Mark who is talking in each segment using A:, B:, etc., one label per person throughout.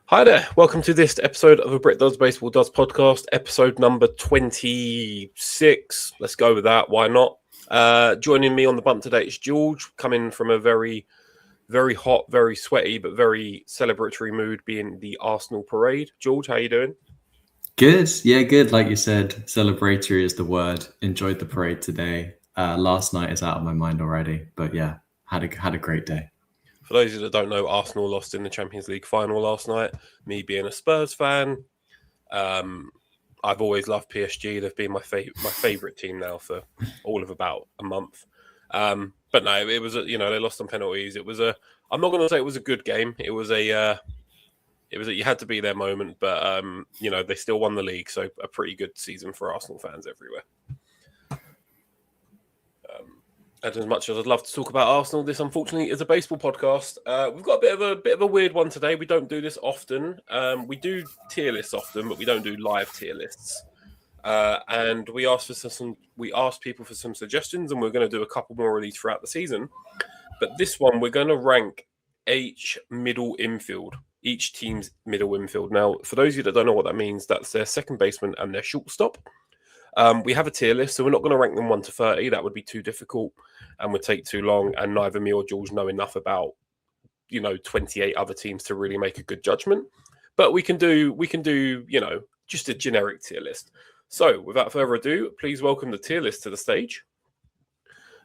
A: Hi there. Welcome to this episode of a Brit Does Baseball Does podcast, episode number 26. Let's go with that. Why not? Joining me on the bump today is George, coming from a very, very hot, very sweaty, but very celebratory mood, being the Arsenal parade. George, how you doing?
B: Good. Yeah, good. Like you said, celebratory is the word. Enjoyed the parade today. Last night is out of my mind already, but yeah, had a great day.
A: For those of you that don't know, Arsenal lost in the Champions League final last night. Me being a Spurs fan, I've always loved PSG. They've been my favorite team now for all of about a month. But no, it was they lost on penalties. I'm not going to say it was a good game. It was you had to be their moment, but they still won the league, so a pretty good season for Arsenal fans everywhere. And as much as I'd love to talk about Arsenal, this unfortunately is a baseball podcast. We've got a bit of a weird one today. We don't do this often. We do tier lists often, but we don't do live tier lists. And we asked people for some suggestions, and we're going to do a couple more of these throughout the season. But this one, we're going to rank each team's middle infield. Now, for those of you that don't know what that means, that's their second baseman and their shortstop. We have a tier list, so we're not going to rank them 1 to 30. That would be too difficult and would take too long. And neither me or George know enough about, 28 other teams to really make a good judgment. But we can do, just a generic tier list. So without further ado, please welcome the tier list to the stage.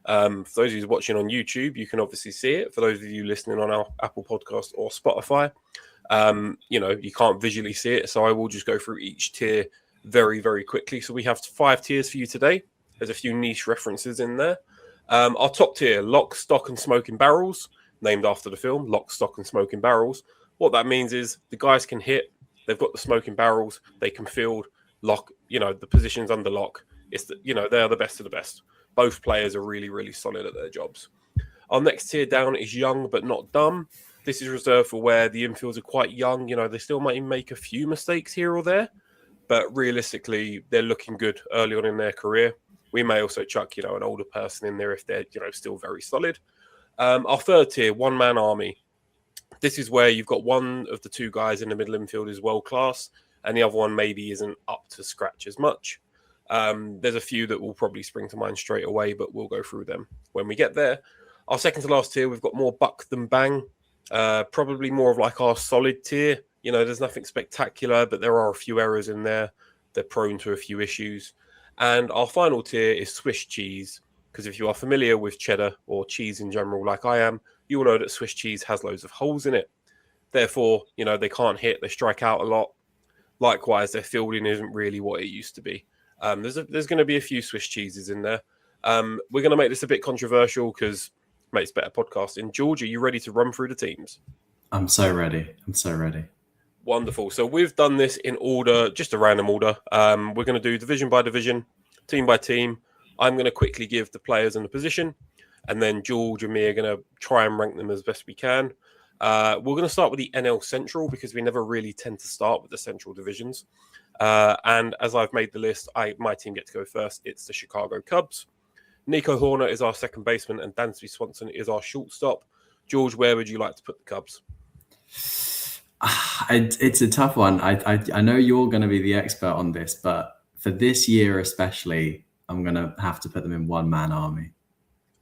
A: For those of you watching on YouTube, you can obviously see it. For those of you listening on our Apple Podcast or Spotify, you can't visually see it. So I will just go through each tier very, very quickly. So we have 5 tiers for you today. There's a few niche references in there. Our top tier, Lock, Stock and Smoking Barrels, named after the film, Lock, Stock and Smoking Barrels. What that means is the guys can hit, they've got the smoking barrels, they can field, lock, the positions under lock. They're the best of the best. Both players are really, really solid at their jobs. Our next tier down is Young but Not Dumb. This is reserved for where the infields are quite young. They still might make a few mistakes here or there, but realistically, they're looking good early on in their career. We may also chuck, an older person in there if they're, still very solid. Our third tier, one-man army. This is where you've got one of the two guys in the middle infield is world class, and the other one maybe isn't up to scratch as much. There's a few that will probably spring to mind straight away, but we'll go through them when we get there. Our second to last tier, we've got more buck than bang. Probably more of like our solid tier. There's nothing spectacular, but there are a few errors in there. They're prone to a few issues. And our final tier is Swiss cheese, because if you are familiar with cheddar or cheese in general, like I am, you will know that Swiss cheese has loads of holes in it. Therefore, they can't hit, they strike out a lot. Likewise, their fielding isn't really what it used to be. There's going to be a few Swiss cheeses in there. We're going to make this a bit controversial because it makes better podcasting. George, are you ready to run through the teams?
B: I'm so ready.
A: Wonderful. So we've done this in order, just a random order. We're going to do division by division, team by team. I'm going to quickly give the players and the position, and then George and me are going to try and rank them as best we can. We're going to start with the NL Central because we never really tend to start with the Central divisions. And as I've made the list, my team gets to go first. It's the Chicago Cubs. Nico Horner is our second baseman, and Dansby Swanson is our shortstop. George, where would you like to put the Cubs?
B: It's a tough one. I know you're going to be the expert on this, but for this year especially, I'm going to have to put them in one-man army.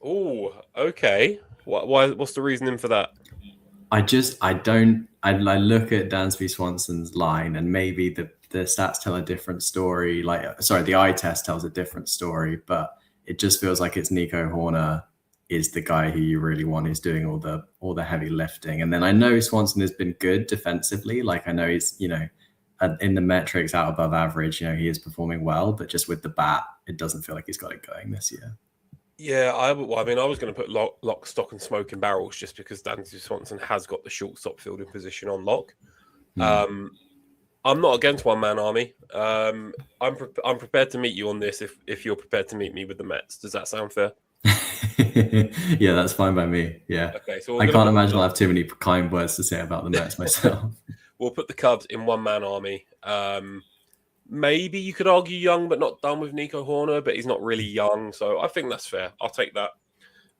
A: Oh, okay. What's the reasoning for that?
B: I look at Dansby Swanson's line, and maybe the stats tell a different story. The eye test tells a different story, but it just feels like it's Nico Horner is the guy who you really want, is doing all the heavy lifting. And then I know Swanson has been good defensively. Like I know he's, in the metrics out above average, he is performing well, but just with the bat, it doesn't feel like he's got it going this year.
A: Yeah, I was going to put lock, stock and smoking barrels just because Dansby Swanson has got the shortstop fielding position on lock. I'm not against one-man army. I'm prepared to meet you on this if you're prepared to meet me with the Mets. Does that sound fair?
B: Yeah, that's fine by me. Yeah.
A: Okay, so
B: I can't imagine I'll have too many kind words to say about the Mets myself.
A: We'll put the Cubs in one-man army. Maybe you could argue young but not done with Nico Horner, but he's not really young, so I think that's fair. I'll take that.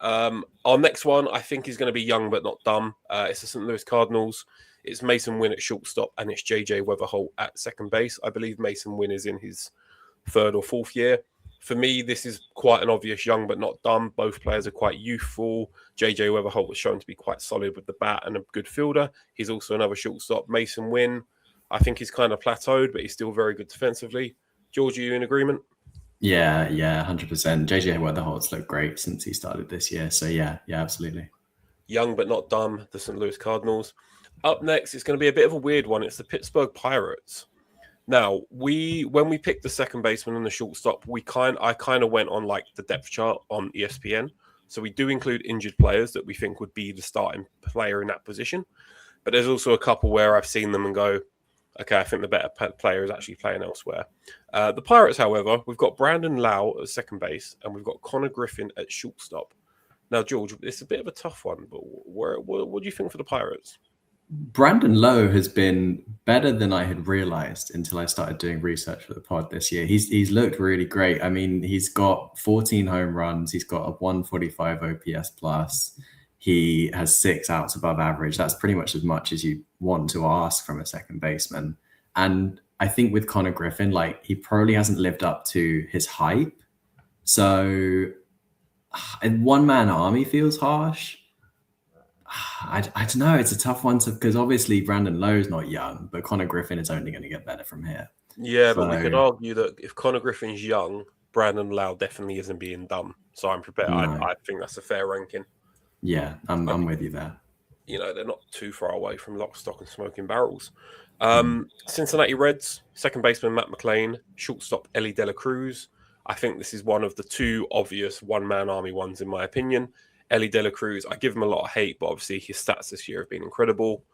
A: Our next one, I think, is going to be young but not dumb. It's the St. Louis Cardinals. It's Mason Wynn at shortstop, and it's JJ Weatherholt at second base. I believe Mason Wynn is in his 3rd or 4th year. For me, this is quite an obvious young but not dumb. Both players are quite youthful. JJ Weatherholt was shown to be quite solid with the bat and a good fielder. He's also another shortstop. Mason Wynn, I think he's kind of plateaued, but he's still very good defensively. George, are you in agreement?
B: Yeah, 100%. JJ Weatherholt's looked great since he started this year. So yeah, absolutely.
A: Young but not dumb, the St. Louis Cardinals. Up next, it's going to be a bit of a weird one. It's the Pittsburgh Pirates. Now, when we picked the second baseman and the shortstop, I kind of went on like the depth chart on ESPN. So we do include injured players that we think would be the starting player in that position. But there's also a couple where I've seen them and go, okay, I think the better player is actually playing elsewhere. The Pirates, however, we've got Brandon Lau at second base, and we've got Connor Griffin at shortstop. Now, George, it's a bit of a tough one, but what do you think for the Pirates?
B: Brandon Lowe has been better than I had realized until I started doing research for the pod this year. He's looked really great. I mean, he's got 14 home runs. He's got a 145 OPS plus. He has 6 outs above average. That's pretty much as you want to ask from a second baseman. And I think with Connor Griffin, like, he probably hasn't lived up to his hype. So one-man army feels harsh. I don't know. It's a tough one because obviously Brandon Lowe's not young, but Connor Griffin is only going to get better from here.
A: Yeah, but we could argue that if Connor Griffin's young, Brandon Lau definitely isn't being dumb. So I'm prepared. No. I think that's a fair ranking.
B: Yeah, I'm with you there.
A: You know, they're not too far away from lock, stock, and smoking barrels. Cincinnati Reds, second baseman Matt McLain, shortstop Ellie De La Cruz. I think this is one of the 2 obvious one-man army ones, in my opinion. Ellie De La Cruz, I give him a lot of hate, but obviously his stats this year have been incredible.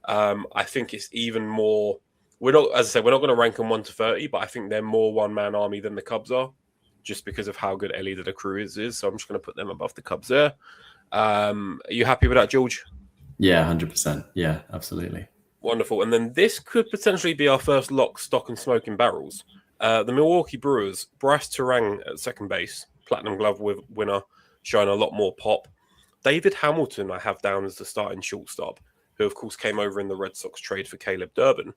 A: I think it's even more. We're not going to rank them 1 to 30, but I think they're more one-man army than the Cubs are, just because of how good Ellie De La Cruz is. So I'm just going to put them above the Cubs there. Are you happy with that, George?
B: Yeah, 100%. Yeah, absolutely.
A: Wonderful. And then this could potentially be our first lock, stock, and smoking barrels. The Milwaukee Brewers, Bryce Terang at second base, Platinum Glove winner, showing a lot more pop. David Hamilton, I have down as the starting shortstop, who of course came over in the Red Sox trade for Caleb Durbin.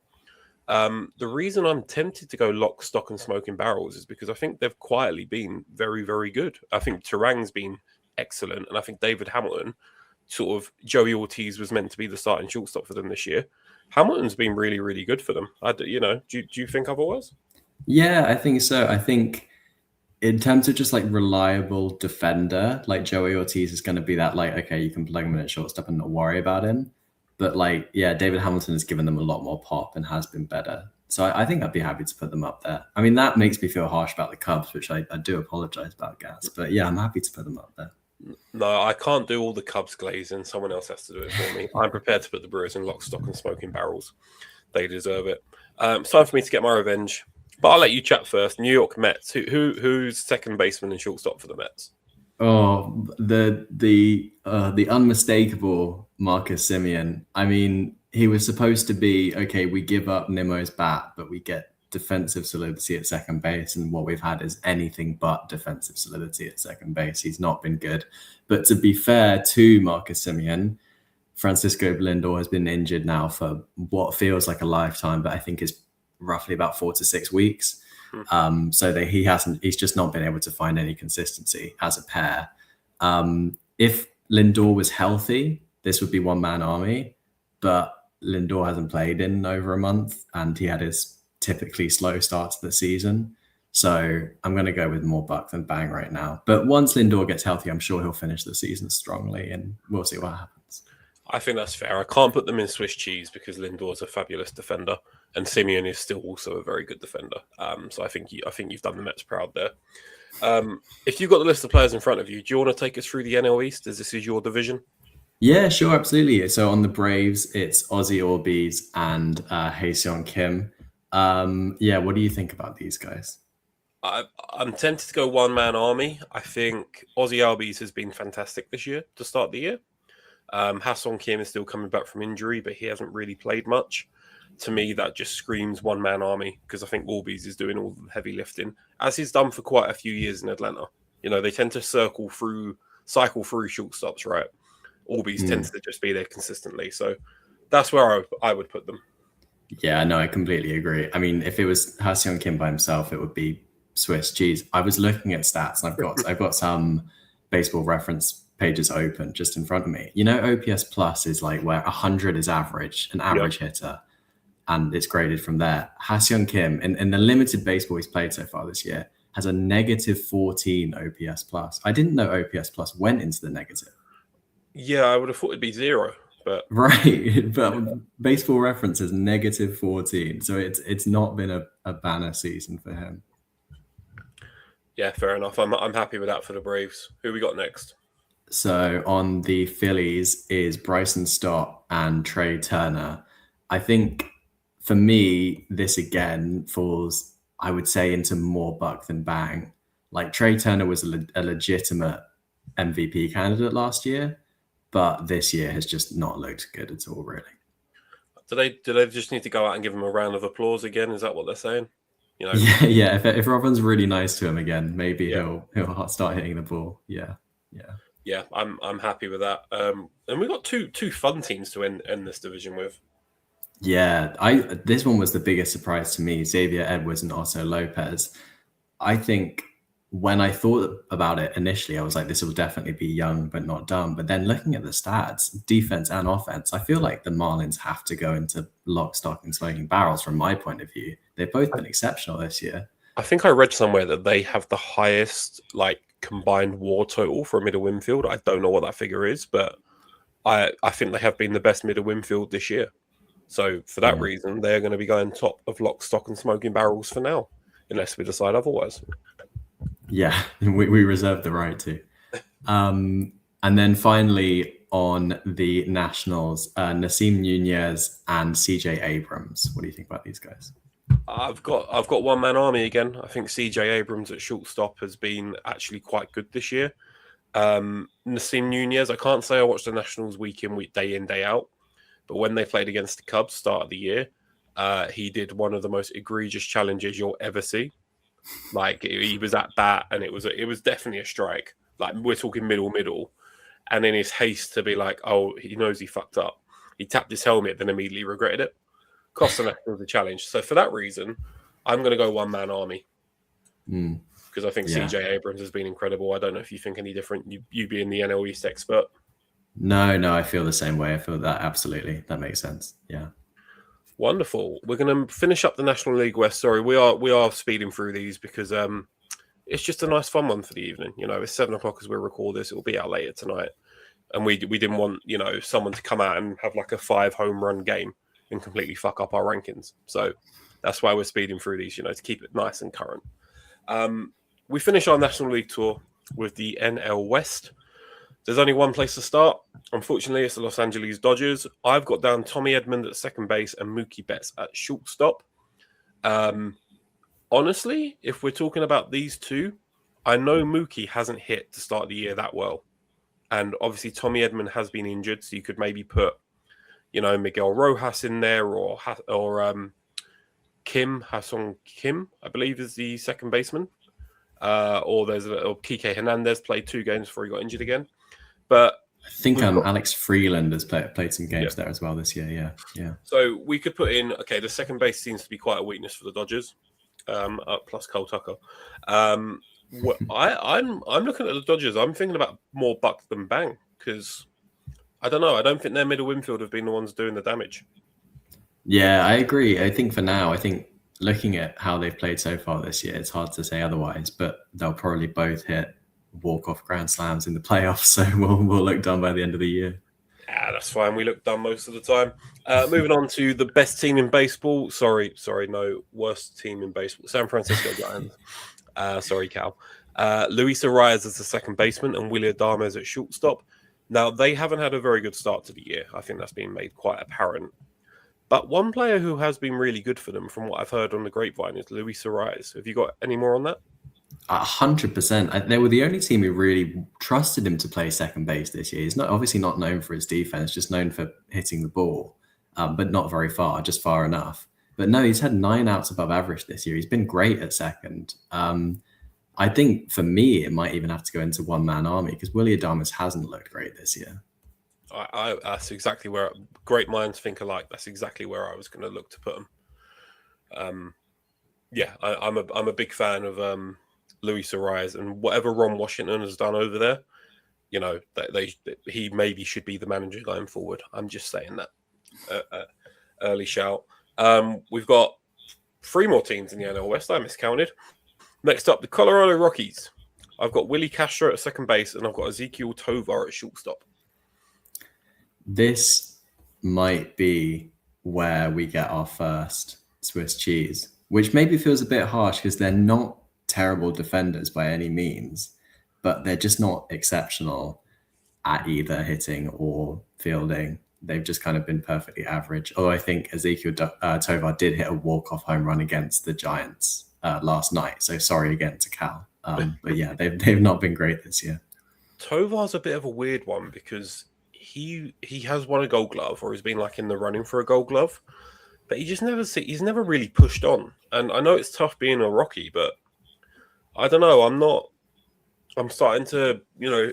A: The reason I'm tempted to go lock, stock, and smoking barrels is because I think they've quietly been very, very good. I think Terang's been excellent, and I think David Hamilton, sort of Joey Ortiz was meant to be the starting shortstop for them this year. Hamilton's been really, really good for them. Do you think otherwise?
B: Yeah, I think so. I think in terms of just like reliable defender, like Joey Ortiz is going to be that, like, okay, you can plug him in at shortstop and not worry about him. But like, yeah, David Hamilton has given them a lot more pop and has been better. So I think I'd be happy to put them up there. I mean, that makes me feel harsh about the Cubs, which I do apologize about, Gaz. But yeah, I'm happy to put them up there.
A: No, I can't do all the Cubs glazing. Someone else has to do it for me. I'm prepared to put the Brewers in lock, stock, and smoking barrels. They deserve it. It's time for me to get my revenge. But I'll let you chat first. New York Mets. Who's second baseman and shortstop for the Mets?
B: Oh, the unmistakable Marcus Semien. I mean, he was supposed to be, okay, we give up Nimmo's bat, but we get defensive solidity at second base. And what we've had is anything but defensive solidity at second base. He's not been good. But to be fair to Marcus Semien, Francisco Lindor has been injured now for what feels like a lifetime, but I think is roughly about 4 to 6 weeks. So that he's just not been able to find any consistency as a pair. If Lindor was healthy, this would be one-man army, but Lindor hasn't played in over a month and he had his typically slow start to the season. So I'm going to go with more buck than bang right now. But once Lindor gets healthy, I'm sure he'll finish the season strongly and we'll see what happens.
A: I think that's fair. I can't put them in Swiss cheese because Lindor's a fabulous defender and Semien is still also a very good defender. So I think you've done the Mets proud there. If you've got the list of players in front of you, do you want to take us through the NL East as this is your division?
B: Yeah, sure, absolutely. So on the Braves, it's Ozzy Albies and Hae-Seong Kim. What do you think about these guys?
A: I'm tempted to go one-man army. I think Ozzy Albies has been fantastic this year to start the year. Hae-Seong Kim is still coming back from injury, but he hasn't really played much. To me, that just screams one-man army because I think Albies is doing all the heavy lifting, as he's done for quite a few years in Atlanta. You know, they tend to cycle through shortstops, right? Albies tends to just be there consistently. So That's where I would put them.
B: Yeah, no, I completely agree. I mean, if it was Ha-Seong Kim by himself, it would be Swiss cheese. I was looking at stats, and I've got some baseball reference pages open just in front of me. You know, OPS plus is like where 100 is average, an average hitter, and it's graded from there. Ha-Seong Kim, in the limited baseball he's played so far this year, has a negative 14 OPS plus. I didn't know OPS plus went into the negative.
A: Yeah, I would have thought it'd be 0, but
B: right. But Baseball Reference is negative 14, so it's not been a banner season for him.
A: Yeah, fair enough. I'm happy with that for the Braves. Who we got next?
B: So on the Phillies is Bryson Stott and Trey Turner. I think for me, this again falls, I would say, into more buck than bang. Like Trey Turner was a legitimate MVP candidate last year, but this year has just not looked good at all, really.
A: Do they just need to go out and give him a round of applause again? Is that what they're saying? You know?
B: Yeah. If Robin's really nice to him again, maybe he'll start hitting the ball. Yeah.
A: I'm happy with that. And we've got two fun teams to end this division with.
B: Yeah, this one was the biggest surprise to me. Xavier Edwards and Otto Lopez. I think when I thought about it initially, I was like, this will definitely be young but not dumb. But then looking at the stats, defense and offense, I feel like the Marlins have to go into lock, stock, and smoking barrels from my point of view. They've both been exceptional this year.
A: I think I read somewhere that they have the highest combined WAR total for a middle infield. I don't know what that figure is, but I think they have been the best middle infield this year. So for that reason, they're going to be going top of lock, stock, and smoking barrels for now, unless we decide otherwise.
B: Yeah, we reserve the right to. And then finally on the Nationals, Nasim Nunez and CJ Abrams. What do you think about these guys?
A: I've got one man army again. I think CJ Abrams at shortstop has been actually quite good this year. Nasim Nunez, I can't say I watched the Nationals week in, day out, but when they played against the Cubs start of the year, he did one of the most egregious challenges you'll ever see. Like he was at bat, and it was definitely a strike. Like we're talking middle, and in his haste to be like, oh, he knows he fucked up, he tapped his helmet, then immediately regretted it. Cost the Nationals the challenge. So for that reason, I'm going to go one man army because I think CJ Abrams has been incredible. I don't know if you think any different. You being the NL East expert.
B: No, I feel the same way. I feel that absolutely. That makes sense. Yeah.
A: Wonderful. We're going to finish up the National League West. Sorry, we are speeding through these because it's just a nice fun one for the evening. You know, it's 7:00 as we record this. It will be out later tonight, and we didn't want someone to come out and have like a 5 home run game and completely fuck up our rankings. So that's why we're speeding through these. To keep it nice and current. We finish our National League tour with the NL West. There's only one place to start. Unfortunately, it's the Los Angeles Dodgers. I've got down Tommy Edman at second base and Mookie Betts at shortstop. Honestly, if we're talking about these two, I know Mookie hasn't hit to start the year that well. And obviously, Tommy Edman has been injured, so you could maybe put, Miguel Rojas in there or Ha-Seong Kim, I believe is the second baseman. Or Kike Hernandez played 2 games before he got injured again. But
B: I think Alex Freeland has played some games there as well this year. Yeah.
A: So we could put in, the second base seems to be quite a weakness for the Dodgers, plus Cole Tucker. I'm looking at the Dodgers. I'm thinking about more buck than bang because I don't know. I don't think their middle infield have been the ones doing the damage.
B: Yeah, I agree. I think for now, looking at how they've played so far this year, it's hard to say otherwise, but they'll probably both hit walk-off grand slams in the playoffs, so we'll look done by the end of the year.
A: Yeah, that's fine. We look done most of the time. Moving on to the best team in baseball. Sorry, no, worst team in baseball. San Francisco Giants. Sorry, Cal. Luis Arias as the second baseman and Willie Adames at shortstop. Now, they haven't had a very good start to the year. I think that's been made quite apparent. But one player who has been really good for them, from what I've heard on the grapevine, is Luis Arias. Have you got any more on that?
B: 100%. They were the only team who really trusted him to play second base this year. He's obviously not known for his defense, just known for hitting the ball, but not very far, just far enough. But no, he's had 9 outs above average this year. He's been great at second. I think for me, it might even have to go into one-man army because Willie Adames hasn't looked great this year.
A: That's exactly where great minds think alike. That's exactly where I was going to look to put them. Yeah, I'm a big fan of Luis Arias, and whatever Ron Washington has done over there, you know, he maybe should be the manager going forward. I'm just saying that. Early shout. We've got 3 more teams in the NL West. I miscounted. Next up, the Colorado Rockies. I've got Willie Castro at second base, and I've got Ezequiel Tovar at shortstop.
B: This might be where we get our first Swiss cheese, which maybe feels a bit harsh because they're not terrible defenders by any means, but they're just not exceptional at either hitting or fielding. They've just kind of been perfectly average. Although I think Ezequiel Tovar did hit a walk-off home run against the Giants last night. So sorry again to Cal. But yeah, they've not been great this year.
A: Tovar's a bit of a weird one because he has won a Gold Glove, or he's been like in the running for a Gold Glove, but he's never really pushed on. And I know it's tough being a Rocky, but I don't know. I'm starting to,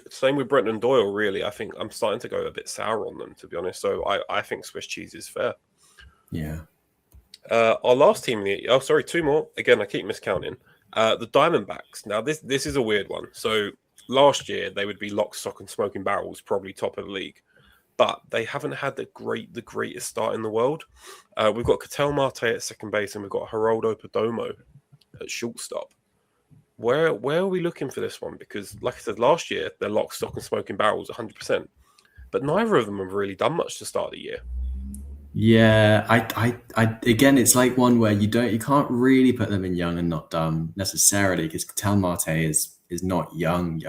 A: same with Brenton Doyle, really. I think I'm starting to go a bit sour on them, to be honest. So I think Swiss cheese is fair.
B: Yeah.
A: Our last team, 2 more. Again, I keep miscounting. The Diamondbacks. Now, this is a weird one. So last year, they would be lock, stock, and smoking barrels, probably top of the league. But they haven't had the greatest start in the world. We've got Ketel Marte at second base, and we've got Geraldo Perdomo at shortstop. Where are we looking for this one? Because, like I said, last year, they're lock, stock, and smoking barrels 100%. But neither of them have really done much to start the year.
B: Yeah, I again, it's like one where you can't really put them in young and not dumb necessarily, because Ketel Marte is not young,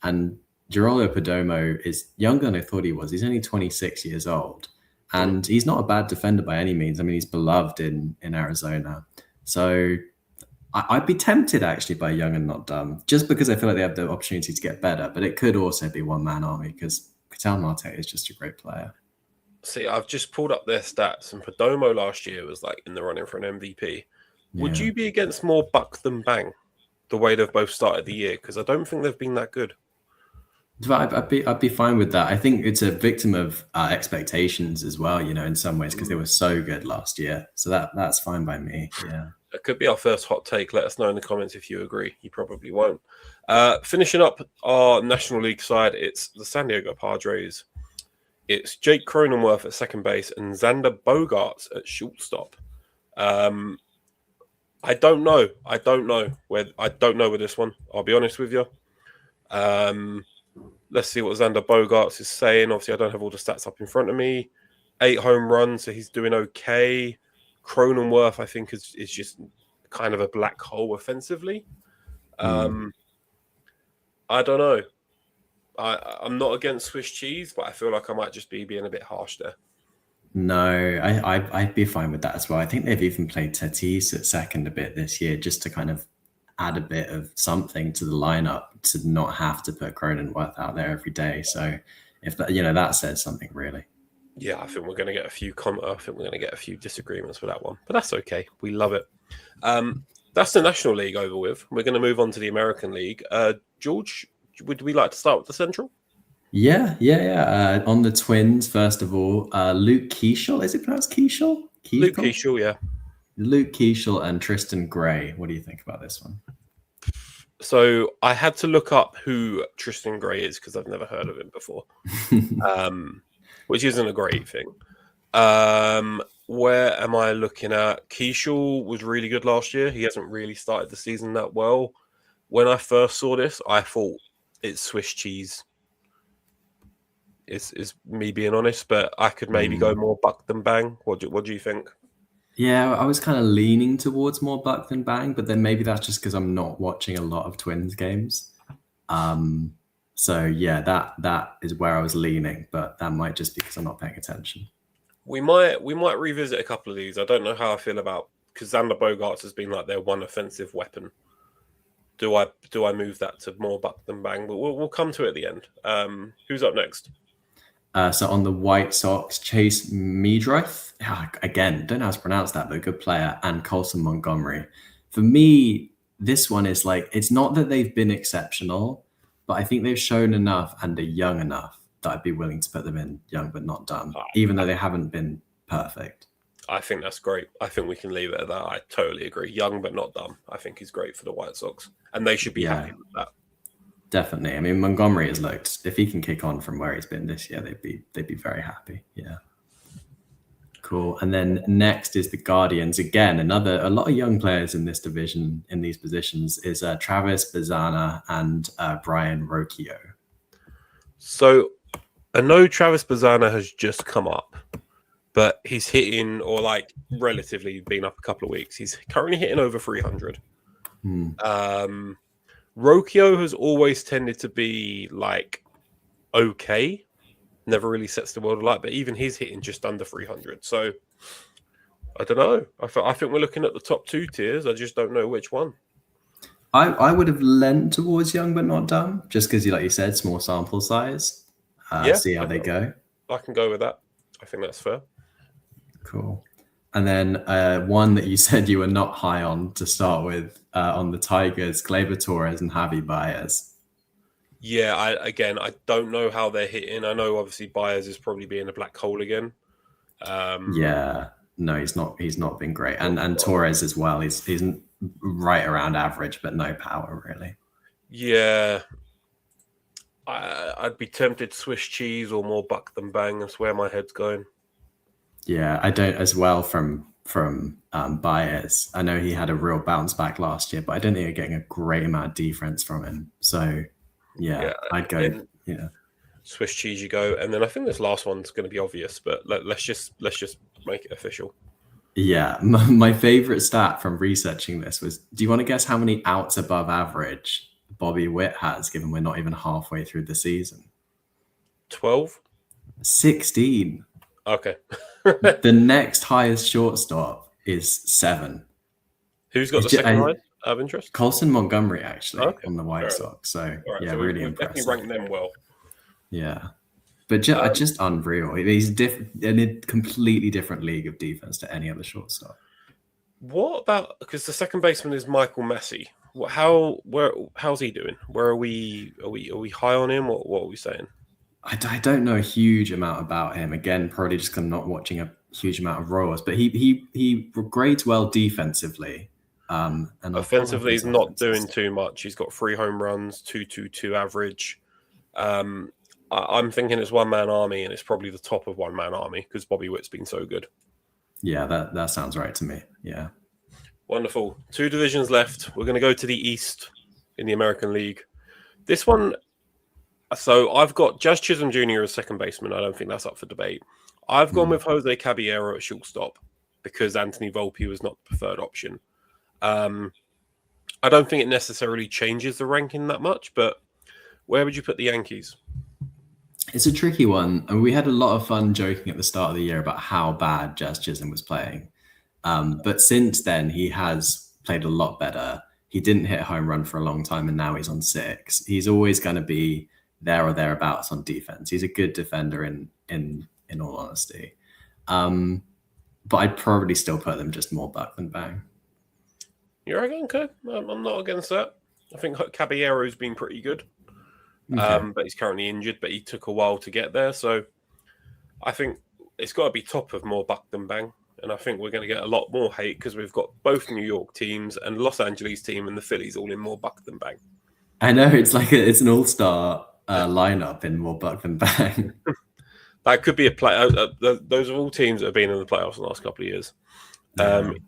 B: and Geraldo Perdomo is younger than I thought he was. He's only 26 years old, and he's not a bad defender by any means. I mean, he's beloved in Arizona. So I'd be tempted actually by young and not dumb, just because I feel like they have the opportunity to get better. But it could also be one-man army because Ketel Marte is just a great player.
A: See, I've just pulled up their stats, and Perdomo last year was like in the running for an MVP. Would you be against more buck than bang, the way they've both started the year? Because I don't think they've been that good.
B: I'd be fine with that. I think it's a victim of expectations as well, in some ways, because they were so good last year. So that's fine by me. Yeah.
A: It could be our first hot take. Let us know in the comments if you agree. You probably won't. Finishing up our National League side, it's the San Diego Padres. It's Jake Cronenworth at second base and Xander Bogaerts at shortstop. I don't know with this one. I'll be honest with you. Let's see what Xander Bogaerts is saying. Obviously, I don't have all the stats up in front of me. 8 home runs, so he's doing okay. Cronenworth, I think, is just kind of a black hole offensively. I don't know. I'm not against Swiss cheese, but I feel like I might just be being a bit harsh there.
B: No, I'd be fine with that as well. I think they've even played Tatis at second a bit this year, just to kind of add a bit of something to the lineup to not have to put Cronenworth out there every day. So if that, that says something really.
A: Yeah, I think we're going to get a few disagreements with that one, but that's okay. We love it. That's the National League over with. We're going to move on to the American League. George, would we like to start with the Central?
B: Yeah. On the Twins, first of all, Luke Keeschel. Is it pronounced Keeschel?
A: Luke Keeschel, yeah.
B: Luke Keeschel and Tristan Gray. What do you think about this one?
A: So I had to look up who Tristan Gray is because I've never heard of him before, which isn't a great thing. Where am I looking at? Keeschel was really good last year. He hasn't really started the season that well. When I first saw this, I thought it's Swiss cheese. Is me being honest, but I could maybe go more buck than bang. What do you think?
B: Yeah, I was kind of leaning towards more buck than bang, but then maybe that's just because I'm not watching a lot of Twins games. So yeah, that is where I was leaning, but that might just be because I'm not paying attention.
A: We might revisit a couple of these. I don't know how I feel about, because Xander Bogaerts has been like their one offensive weapon. Do I move that to more buck than bang? But we'll come to it at the end. Who's up next?
B: So on the White Sox, Chase Meadrife, again, don't know how to pronounce that, but a good player, and Colson Montgomery. For me, this one is like, it's not that they've been exceptional, but I think they've shown enough and are young enough I'd be willing to put them in young but not dumb, even though they haven't been perfect.
A: I think that's great. I think we can leave it at that. I totally agree. Young but not dumb, I think is great for the White Sox, and they should be happy with that.
B: Definitely. I mean, Montgomery has looked, if he can kick on from where he's been this year, they'd be very happy. Yeah. Cool. And then next is the Guardians. Again, a lot of young players in this division in these positions is Travis Bazzana and Brian Rocchio.
A: So I know Travis Bazzana has just come up, but he's hitting, or like relatively been up a couple of weeks. He's currently hitting over 300. Rocchio has always tended to be like okay, never really sets the world alight, but even he's hitting just under 300. So I don't know. I think we're looking at the top two tiers. I just don't know which one.
B: I would have lent towards young but not dumb, just because, like you said, small sample size. See how they go.
A: I can go with that. I think that's fair.
B: Cool. And then one that you said you were not high on to start with on the Tigers, Gleyber Torres and Javi Baez.
A: Yeah, I don't know how they're hitting. I know obviously Baez is probably being a black hole again.
B: Yeah, no, he's not. He's not been great, and Torres as well. He's right around average, but no power really.
A: Yeah, I'd be tempted Swiss cheese or more buck than bang. That's where my head's going.
B: Yeah, I don't as well from Baez. I know he had a real bounce back last year, but I don't think you're getting a great amount of defense from him. So yeah, I'd go. Yeah,
A: Swiss cheese, you go, and then I think this last one's going to be obvious, but let's just make it official.
B: Yeah, my favorite stat from researching this was: do you want to guess how many outs above average Bobby Witt has, given we're not even halfway through the season?
A: 12?
B: 16.
A: Okay.
B: The next highest shortstop is 7.
A: Who's got the second highest out of interest?
B: Colson Montgomery, actually, on the White Sox. So,
A: right, so
B: really
A: we've
B: impressive.
A: Definitely ranked them well.
B: Yeah. But just unreal. He's in a completely different league of defense to any other shortstop.
A: What about, because the second baseman is Michael Massey? How's he doing? Where are we high on him? What are we saying?
B: I don't know a huge amount about him. Again, probably just because I'm not watching a huge amount of Royals. But he grades well defensively. And
A: offensively, he's not doing too much. He's got 3 home runs, 2.22 average. I'm thinking it's one-man army, and it's probably the top of one-man army because Bobby Witt's been so good.
B: Yeah, that sounds right to me. Yeah.
A: Wonderful. 2 divisions left. We're going to go to the East in the American League. This one, so I've got Jazz Chisholm Jr. as second baseman. I don't think that's up for debate. I've gone with Jose Caballero at shortstop because Anthony Volpe was not the preferred option. I don't think it necessarily changes the ranking that much, but where would you put the Yankees?
B: It's a tricky one. And we had a lot of fun joking at the start of the year about how bad Jazz Chisholm was playing. But since then, he has played a lot better. He didn't hit a home run for a long time, and now he's on 6. He's always going to be there or thereabouts on defense. He's a good defender in all honesty. But I'd probably still put them just more buck than bang. You're right,
A: okay. I'm not against that. I think Caballero's been pretty good. Okay. But he's currently injured, but he took a while to get there. So I think it's got to be top of more buck than bang. And I think we're going to get a lot more hate because we've got both New York teams and Los Angeles team and the Phillies all in more buck than bang.
B: I know, it's like it's an all-star lineup in more buck than bang.
A: That could be a play. Those are all teams that have been in the playoffs in the last couple of years.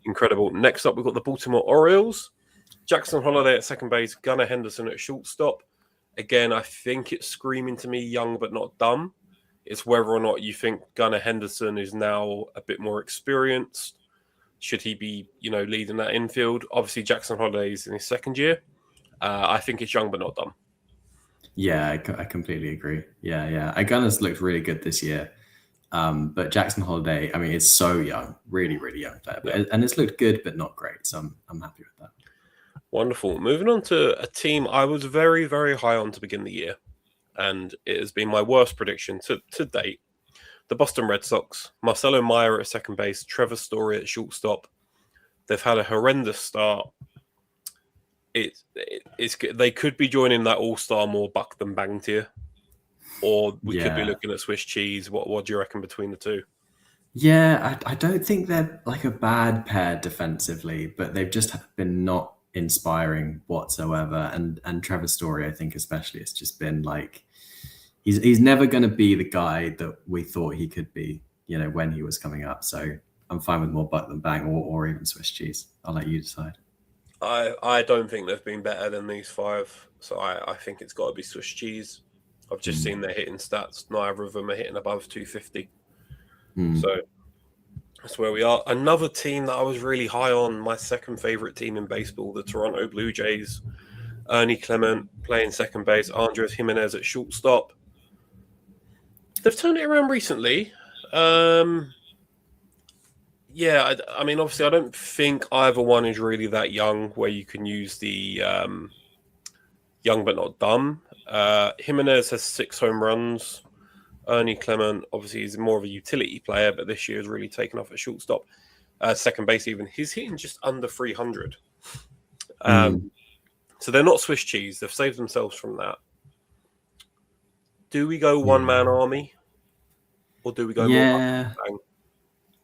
A: Incredible. Next up, we've got the Baltimore Orioles. Jackson Holliday at second base, Gunnar Henderson at shortstop. Again, I think it's screaming to me young but not dumb. It's whether or not you think Gunnar Henderson is now a bit more experienced. Should he be, leading that infield? Obviously, Jackson Holliday is in his second year. I think it's young but not dumb.
B: Yeah, I completely agree. Yeah. Gunner's looked really good this year. But Jackson Holliday, I mean, it's so young, really, really young player. Yeah. And it's looked good but not great. So I'm happy with that.
A: Wonderful. Moving on to a team I was very, very high on to begin the year. And it has been my worst prediction to date. The Boston Red Sox, Marcelo Meyer at second base, Trevor Story at shortstop. They've had a horrendous start. They could be joining that all-star more buck than bang tier. or we could be
B: Yeah.
A: looking at Swiss cheese. What do you reckon between the two?
B: Yeah, I don't think they're like a bad pair defensively, but they've just been not inspiring whatsoever. And Trevor Story, I think especially, it's just been like he's never going to be the guy that we thought he could be, when he was coming up. So I'm fine with more buck than bang or even Swiss cheese. I'll let you decide.
A: I don't think they've been better than these five, so I think it's got to be Swiss cheese. I've just seen their hitting stats. Neither of them are hitting above 250. So that's where we are. Another team that I was really high on, my second favorite team in baseball, the Toronto Blue Jays. Ernie Clement playing second base, Andres Jimenez at shortstop. They've turned it around recently. Yeah, I mean, obviously, I don't think either one is really that young where you can use the young but not dumb. Jimenez has 6 home runs. Ernie Clement, obviously, is more of a utility player, but this year has really taken off at shortstop. Second base, even. He's hitting just under 300. So they're not Swiss cheese. They've saved themselves from that. Do we go one-man army? Or do we go more bang?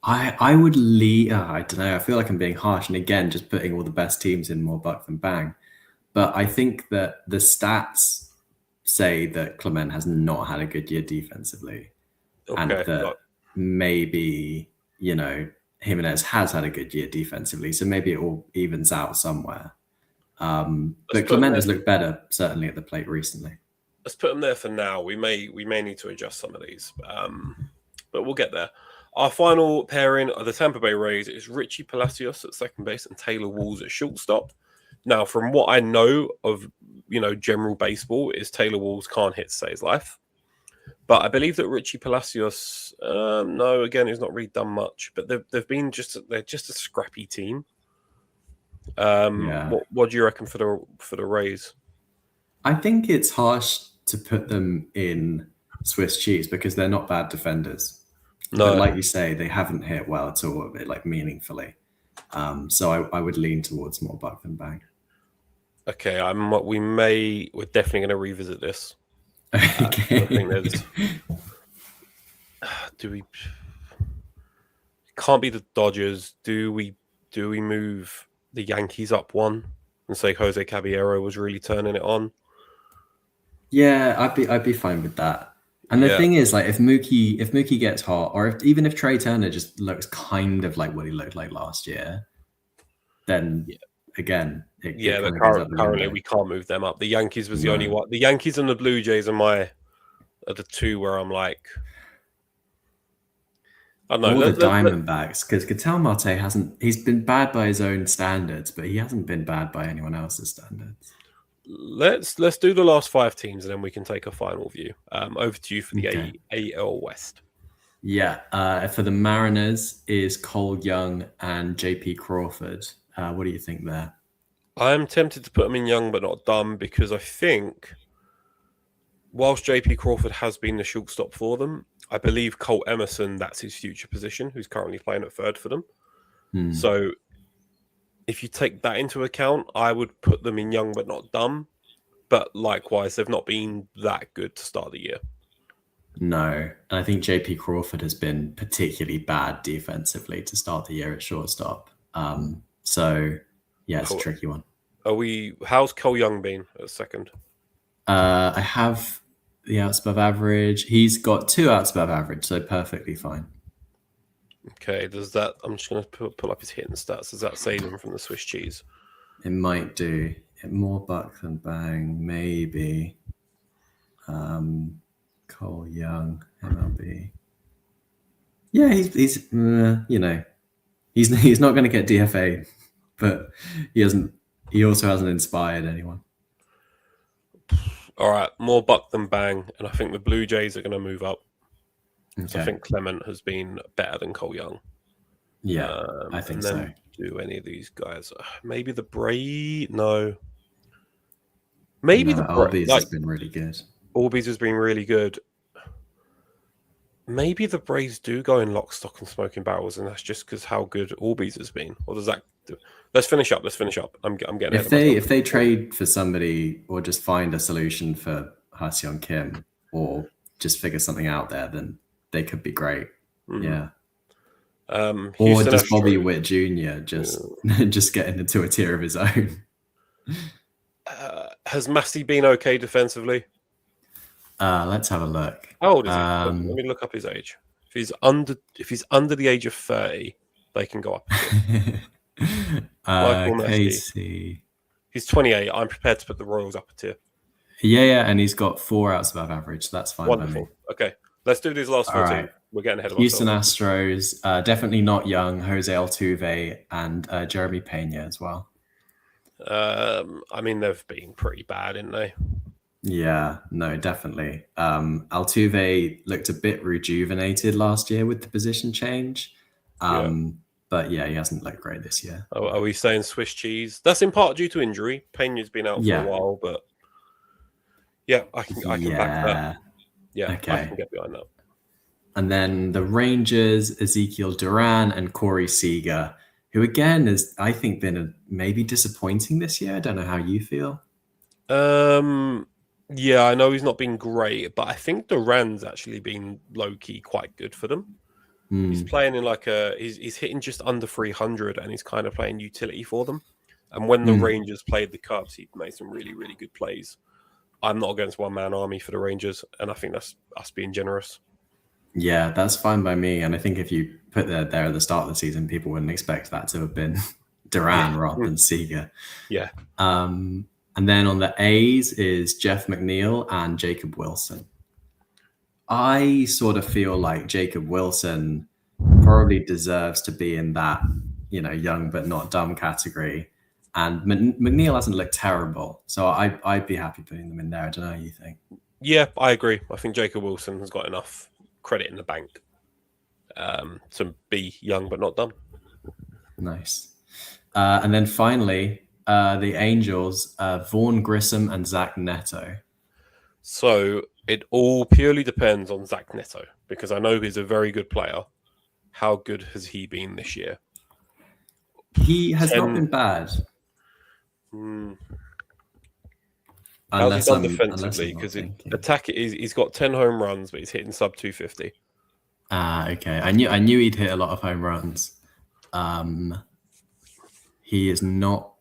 B: I would lead. I don't know. I feel like I'm being harsh, and again, just putting all the best teams in more buck than bang. But I think that the stats say that Clement has not had a good year defensively, and that maybe Jimenez has had a good year defensively. So maybe it all evens out somewhere. But Clement has looked better certainly at the plate recently.
A: Let's put him there for now. We may need to adjust some of these, but we'll get there. Our final pairing of the Tampa Bay Rays is Richie Palacios at second base and Taylor Walls at shortstop. Now, from what I know of, general baseball, is Taylor Walls can't hit to save his life. But I believe that Richie Palacios, no, again, he's not really done much. But they're just a scrappy team. What do you reckon for the Rays?
B: I think it's harsh to put them in Swiss cheese because they're not bad defenders. No. But like you say, they haven't hit well at all of it, like meaningfully. So I would lean towards more buck than bang.
A: Okay, we're definitely going to revisit this.
B: Okay.
A: I think there's. Can't be the Dodgers. Do we move the Yankees up one and say Jose Caballero was really turning it on?
B: Yeah, I'd be fine with that. And the thing is, like, if Mookie gets hot, or even if Trey Turner just looks kind of like what he looked like last year, then again,
A: but currently we can't move them up. The Yankees was the only one. The Yankees and the Blue Jays are the two where I'm like, I don't know.
B: Or the Diamondbacks, because Ketel Marte he's been bad by his own standards, but he hasn't been bad by anyone else's standards.
A: Let's do the last 5 teams and then we can take a final view. Over to you for the AL West.
B: Yeah, for the Mariners is Cole Young and JP Crawford. What do you think there?
A: I'm tempted to put them in young but not dumb because I think whilst JP Crawford has been the shortstop for them, I believe Colt Emerson, that's his future position, who's currently playing at third for them. So if you take that into account, I would put them in young but not dumb. But likewise, they've not been that good to start the year.
B: No. And I think JP Crawford has been particularly bad defensively to start the year at shortstop. So, yeah, it's a tricky one.
A: How's Cole Young been at second?
B: I have the outs above average. He's got 2 outs above average, so perfectly fine.
A: Okay, I'm just going to pull up his hitting stats. Does that save him from the Swiss cheese?
B: It might do. More buck than bang, maybe. Cole Young, MLB. Yeah, he's not going to get DFA, but he also hasn't inspired anyone.
A: All right, more buck than bang, and I think the Blue Jays are going to move up. Okay. I think Clement has been better than Cole Young.
B: Yeah, I think so.
A: Do any of these guys? Maybe the Braves? No. Maybe the
B: Braves has been really good.
A: Albies has been really good. Maybe the Braves do go in lock, stock, and smoking barrels, and that's just because how good Albies has been. Or does that? Let's finish up. I'm getting.
B: If they trade for somebody or just find a solution for Ha-Seong Kim or just figure something out there, then they could be great.
A: Mhm.
B: Yeah. Or
A: Houston
B: does Bobby
A: Astros.
B: Witt Jr. just get into a tier of his own?
A: Has Massey been okay defensively?
B: Let's have a look.
A: How old is he? Let me look up his age. If he's under the age of 30, they can go up. Michael Massey.
B: Casey.
A: He's 28. I'm prepared to put the Royals up a tier.
B: Yeah, and he's got 4 outs above average. So that's fine.
A: Wonderful.
B: By me.
A: Okay, let's do these last 4
B: right.
A: teams. We're getting ahead of
B: Houston
A: ourselves.
B: Astros, definitely not young. Jose Altuve and Jeremy Pena as well.
A: I mean, they've been pretty bad, haven't they?
B: Yeah, no, definitely. Altuve looked a bit rejuvenated last year with the position change. But yeah, he hasn't looked great this year.
A: Are we saying Swiss cheese? That's in part due to injury. Pena's been out for a while, but yeah, I can back that. Yeah, okay. I can get behind that.
B: And then the Rangers, Ezekiel Duran and Corey Seager, who again has, I think, been maybe disappointing this year. I don't know how you feel.
A: Yeah, I know he's not been great, but I think Duran's actually been low-key quite good for them. He's playing in he's hitting just under 300 and he's kind of playing utility for them. And when the Rangers played the Cubs, he made some really, really good plays. I'm not against one-man army for the Rangers, and I think that's us being generous.
B: Yeah, that's fine by me. And I think if you put that there at the start of the season, people wouldn't expect that to have been Duran rather than Seager.
A: Yeah.
B: And then on the A's is Jeff McNeil and Jacob Wilson. I sort of feel like Jacob Wilson probably deserves to be in that, young but not dumb category. And McNeil hasn't looked terrible. So I'd be happy putting them in there. I don't know what you think.
A: Yeah, I agree. I think Jacob Wilson has got enough credit in the bank to be young but not dumb.
B: Nice. And then finally, the Angels, Vaughn Grissom and Zach Neto.
A: So it all purely depends on Zach Neto, because I know he's a very good player. How good has he been this year?
B: He has not been bad.
A: How's he done defensively? Because attack, he's got 10 home runs, but he's hitting sub 250.
B: Okay. I knew he'd hit a lot of home runs. He is not.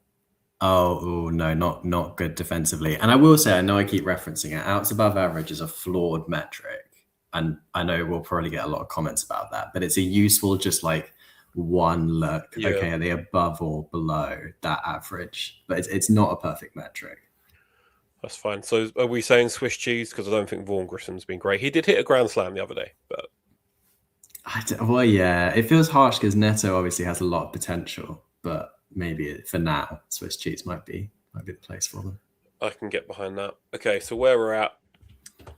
B: Oh no, not good defensively. And I will say, I know I keep referencing it. Outs above average is a flawed metric, and I know we'll probably get a lot of comments about that. But it's a useful, just like one look. Yeah. Okay, are they above or below that average? But it's not a perfect metric.
A: That's fine. So are we saying Swiss cheese? Because I don't think Vaughn Grissom's been great. He did hit a grand slam the other day, but
B: well, yeah, it feels harsh because Neto obviously has a lot of potential, but maybe for now, Swiss cheese might be the place for them.
A: I can get behind that. Okay, so where we're at,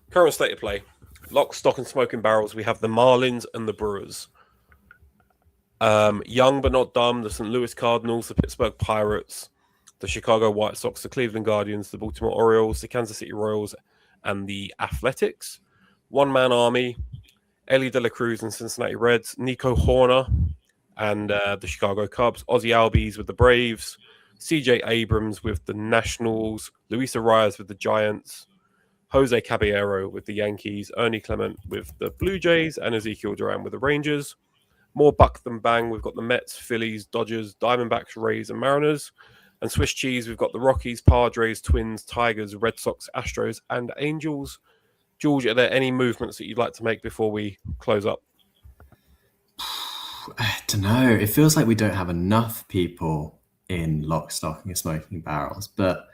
A: current state of play, lock, stock, and smoking barrels. We have the Marlins and the Brewers. Young but not dumb, the St. Louis Cardinals, the Pittsburgh Pirates, the Chicago White Sox, the Cleveland Guardians, the Baltimore Orioles, the Kansas City Royals, and the Athletics. One-man army, Ellie De La Cruz and Cincinnati Reds, Nico Horner and the Chicago Cubs, Ozzie Albies with the Braves, CJ Abrams with the Nationals, Luis Arias with the Giants, Jose Caballero with the Yankees, Ernie Clement with the Blue Jays, and Ezekiel Duran with the Rangers. More buck than bang, we've got the Mets, Phillies, Dodgers, Diamondbacks, Rays, and Mariners. And Swiss cheese, we've got the Rockies, Padres, Twins, Tigers, Red Sox, Astros, and Angels. George, are there any movements that you'd like to make before we close up?
B: I don't know. It feels like we don't have enough people in lock, stock, and smoking barrels, but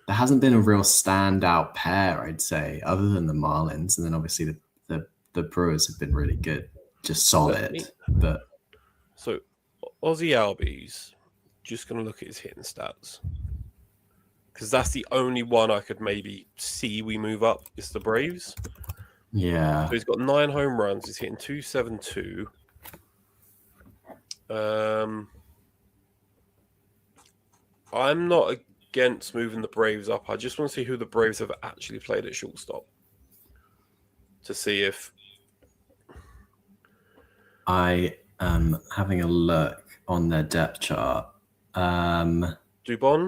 B: there hasn't been a real standout pair, I'd say, other than the Marlins, and then obviously the Brewers have been really good, just solid. But
A: so Ozzie Albies, just going to look at his hitting stats, because that's the only one I could maybe see we move up. It's the Braves.
B: Yeah.
A: So he's got 9 home runs. He's hitting 272. I'm not against moving the Braves up. I just want to see who the Braves have actually played at shortstop to see if
B: I am having a look on their depth chart.
A: Dubon,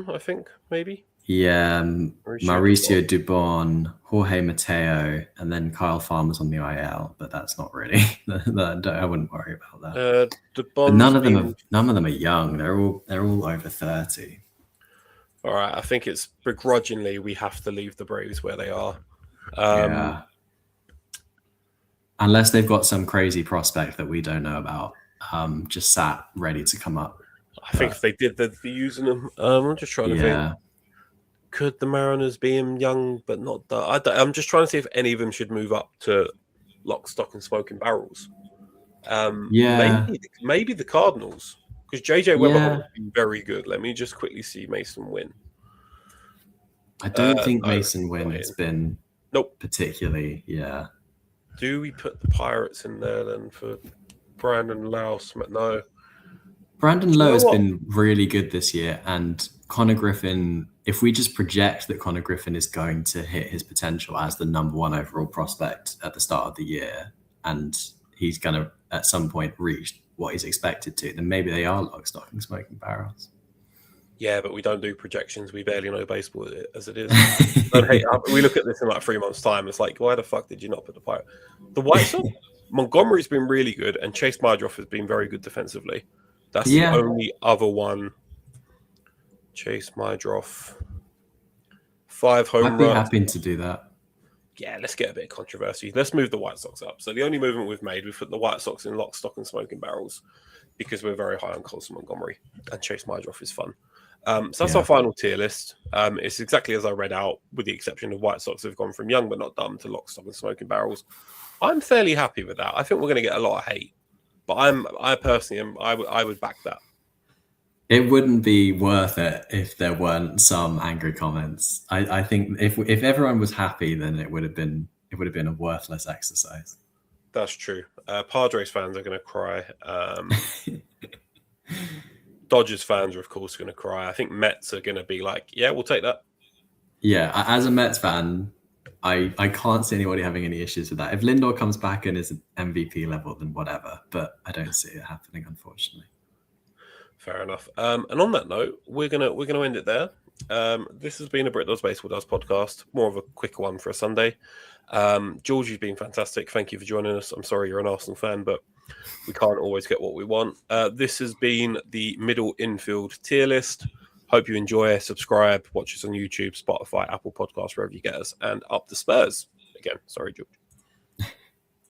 A: I think, maybe.
B: Yeah, Mauricio Dubon, Jorge Mateo, and then Kyle Farmer's on the IL, but that's not really. I wouldn't worry about that. But none of them are young. They're all over 30.
A: All right, I think it's begrudgingly we have to leave the Braves where they are.
B: Yeah. Unless they've got some crazy prospect that we don't know about, just sat ready to come up.
A: I think if they did, they'd be using them. I'm just trying to think. Could the Mariners be him young but not that? I'm just trying to see if any of them should move up to lock, stock, and smoking barrels. Maybe the Cardinals, because JJ Weber has been very good. Let me just quickly see Mason Wynn.
B: I don't think Mason Wynn has been particularly. Yeah.
A: Do we put the Pirates in there then for Brandon Lowe? No.
B: Brandon Lowe has been really good this year, and Connor Griffin, if we just project that Connor Griffin is going to hit his potential as the number 1 overall prospect at the start of the year, and he's going to at some point reach what he's expected to, then maybe they are lock, stock, and smoking barrels.
A: Yeah, but we don't do projections. We barely know baseball as it is. We look at this in like 3 months' time. It's like, why the fuck did you not put the Pirate? The White Sox, Montgomery's been really good, and Chase Mydroff has been very good defensively. That's the only other one. Chase Mydroff, 5 home runs.
B: I'd be happy to do that.
A: Yeah, let's get a bit of controversy. Let's move the White Sox up. So the only movement we've made, we've put the White Sox in lock, stock, and smoking barrels because we're very high on Colson Montgomery, and Chase Mydroff is fun. So that's our final tier list. It's exactly as I read out, with the exception of White Sox have gone from young but not dumb to lock, stock, and smoking barrels. I'm fairly happy with that. I think we're going to get a lot of hate, but I personally am. I would back that.
B: It wouldn't be worth it if there weren't some angry comments. I think if everyone was happy, then it would have been a worthless exercise.
A: That's true. Padres fans are going to cry. Dodgers fans are, of course, going to cry. I think Mets are going to be like, yeah, we'll take that.
B: Yeah, as a Mets fan, I can't see anybody having any issues with that. If Lindor comes back and is an MVP level, then whatever. But I don't see it happening, unfortunately.
A: Fair enough. And on that note, we're gonna end it there. This has been a Brit Does Baseball Does podcast, more of a quick one for a Sunday. George, you've been fantastic. Thank you for joining us. I'm sorry you're an Arsenal fan, but we can't always get what we want. This has been the Middle Infield tier list. Hope you enjoy. Subscribe, watch us on YouTube, Spotify, Apple Podcasts, wherever you get us. And up the Spurs. Again, sorry, George.